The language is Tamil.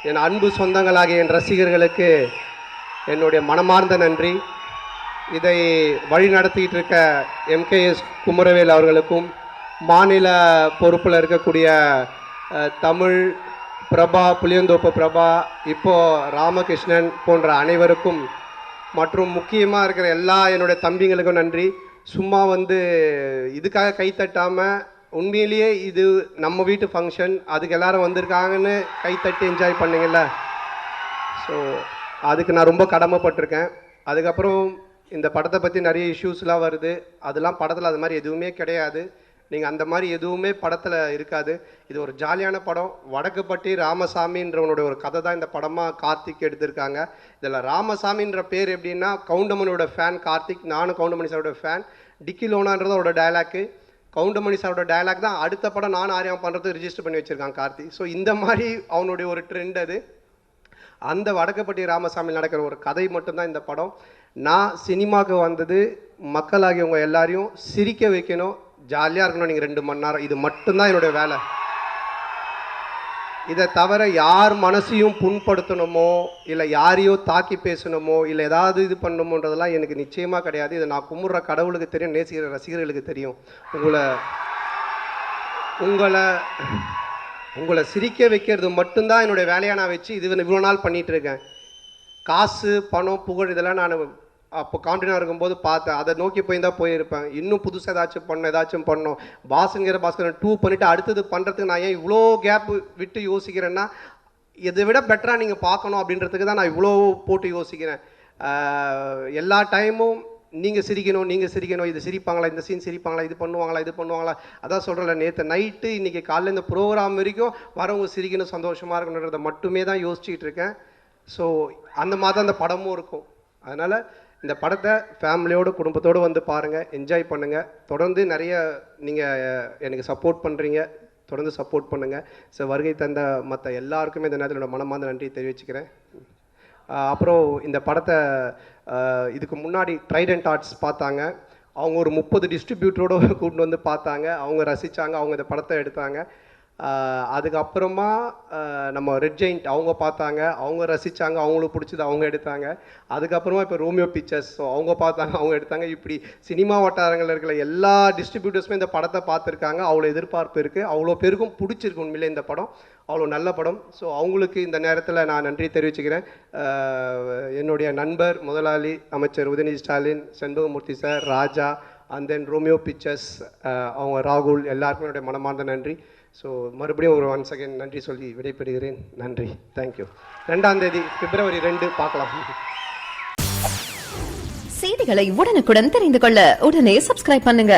என் அன்பு சொந்தங்களாகிய என் ரசிகர்களுக்கு என்னுடைய மனமார்ந்த நன்றி. இதை வழி நடத்திட்டு இருக்க எம்கேஎஸ் குமரவேல் அவர்களுக்கும், மாநில பொறுப்பில் இருக்கக்கூடிய தமிழ் பிரபா, புளியந்தோப்பு பிரபா, இப்போது ராமகிருஷ்ணன் போன்ற அனைவருக்கும், மற்றும் முக்கியமாக இருக்கிற எல்லா என்னுடைய தம்பிங்களுக்கும் நன்றி. சும்மா இதுக்காக கைத்தட்டாமல், உண்மையிலேயே இது நம்ம வீட்டு ஃபங்க்ஷன், அதுக்கு எல்லோரும் வந்திருக்காங்கன்னு கைத்தட்டி என்ஜாய் பண்ணிங்கல்ல, ஸோ அதுக்கு நான் ரொம்ப கடமைப்பட்டிருக்கேன். அதுக்கப்புறம் இந்த படத்தை பற்றி நிறைய இஷ்யூஸ்லாம் வருது, அதெல்லாம் படத்தில் அது மாதிரி எதுவுமே கிடையாது. நீங்கள் அந்த மாதிரி எதுவுமே படத்தில் இருக்காது. இது ஒரு ஜாலியான படம். வடக்குப்பட்டி ராமசாமின்றவனுடைய ஒரு கதை தான் இந்த படமாக கார்த்திக் எடுத்திருக்காங்க. இதில் ராமசாமின்ற பேர் எப்படின்னா, கவுண்டமணியோட ஃபேன் கார்த்திக், நானும் கவுண்டமணி சாரோட ஃபேன். டிக்கி லோனான்றது அவரோட டைலாக்கு, கவுண்டமணி சாரோட டைலாக் தான் அடுத்த படம் நான் ஆரியம் பண்ணுறது ரிஜிஸ்டர் பண்ணி வச்சுருக்கான் கார்த்திக். ஸோ இந்த மாதிரி அவனுடைய ஒரு ட்ரெண்ட் அது. அந்த வடக்குப்பட்டி ராமசாமி நடக்கிற ஒரு கதை மட்டும்தான் இந்த படம். நான் சினிமாவுக்கு வந்தது மக்களாகியவங்க எல்லாரையும் சிரிக்க வைக்கணும், ஜாலியாக இருக்கணும். நீங்கள் 2 மணி நேரம், இது மட்டும்தான் என்னுடைய வேலை. இதை தவிர யார் மனசையும் புண்படுத்தணுமோ, இல்லை யாரையோ தாக்கி பேசணுமோ, இல்லை ஏதாவது இது பண்ணணுமோன்றதெல்லாம் எனக்கு நிச்சயமாக கிடையாது. இதை நான் கும்பிட்ற கடவுளுக்கு தெரியும், நேசிக்கிற ரசிகர்களுக்கு தெரியும். உங்களை சிரிக்க வைக்கிறது மட்டும்தான் என்னுடைய வேலையாக நான் வச்சு இது இவ்வளோ நாள் பண்ணிகிட்டு இருக்கேன். காசு, பணம், புகழ் இதெல்லாம் நான் அப்போ காண்டினாக இருக்கும்போது பார்த்தேன். அதை நோக்கி போயிருப்பேன். இன்னும் புதுசாக ஏதாச்சும் பண்ணோம். பாஸ்கர் 2 பண்ணிவிட்டு அடுத்தது பண்ணுறதுக்கு நான் ஏன் இவ்வளோ கேப் விட்டு யோசிக்கிறேன்னா, இதை விட பெட்டராக நீங்கள் பார்க்கணும் அப்படின்றதுக்கு தான் நான் இவ்வளோ போட்டு யோசிக்கிறேன். எல்லா டைமும் நீங்கள் சிரிக்கணும், இது சிரிப்பாங்களா, இந்த சீன் சிரிப்பாங்களா, இது பண்ணுவாங்களா, அதான் சொல்கிறேன்ல, நேற்று நைட்டு இன்றைக்கி காலையில் இந்த ப்ரோக்ராம் வரைக்கும் வரவங்க சிரிக்கணும், சந்தோஷமாக இருக்கணுன்றதை மட்டுமே தான் யோசிச்சுட்டு இருக்கேன். ஸோ அந்த மாதிரி தான் அந்த படமும் இருக்கும். அதனால் இந்த படத்தை ஃபேமிலியோடு, குடும்பத்தோடு வந்து பாருங்கள், என்ஜாய் பண்ணுங்கள். தொடர்ந்து நிறைய நீங்கள் எனக்கு சப்போர்ட் பண்ணுறீங்க, தொடர்ந்து சப்போர்ட் பண்ணுங்கள். ஸோ வருகை தந்த மற்ற எல்லாருக்குமே இந்த நேரத்தில் என்னோட மனமார்ந்த நன்றி தெரிவிச்சுக்கிறேன். அப்புறம் இந்த படத்தை இதுக்கு முன்னாடி ட்ரைடன்ட் ஆர்ட்ஸ் பார்த்தாங்க. அவங்க ஒரு 30 டிஸ்ட்ரிபியூட்டரோடு கூப்பிட்டு வந்து பார்த்தாங்க, அவங்க ரசித்தாங்க, அவங்க இந்த படத்தை எடுத்தாங்க. அதுக்கப்புறமா நம்ம ரெட் ஜெயிண்ட் அவங்க பார்த்தாங்க, அவங்க ரசித்தாங்க, அவங்களுக்கு பிடிச்சது அவங்க எடுத்தாங்க. அதுக்கப்புறமா இப்போ ரோமியோ பிக்சர்ஸ், ஸோ அவங்க பார்த்தாங்க, அவங்க எடுத்தாங்க. இப்படி சினிமா வட்டாரங்களில் இருக்கிற எல்லா டிஸ்ட்ரிபியூட்டர்ஸுமே இந்த படத்தை பார்த்துருக்காங்க. அவ்வளோ எதிர்பார்ப்பு இருக்குது, அவ்வளோ பேருக்கும் பிடிச்சிருக்கு. உண்மையிலே இந்த படம் அவ்வளோ நல்ல படம். ஸோ அவங்களுக்கு இந்த நேரத்தில் நான் நன்றி தெரிவிச்சுக்கிறேன். என்னுடைய நண்பர், முதலாளி, அமைச்சர் Udhayanidhi Stalin, Shenbagamoorthy sir, Raja, and then Romeo pictures, அவங்க ராகுல், எல்லாருக்குமே என்னுடைய மனமார்ந்த நன்றி. ஸோ மறுபடியும் ஒரு ஒன்ஸ் அகைன் நன்றி சொல்லி விடைபெறுகிறேன். நன்றி, தேங்க்யூ. 2ஆம் தேதி பிப்ரவரி 2 பார்க்கலாம். செய்திகளை உடனுக்குடன் தெரிந்து கொள்ள உடனே சப்ஸ்கிரைப் பண்ணுங்க.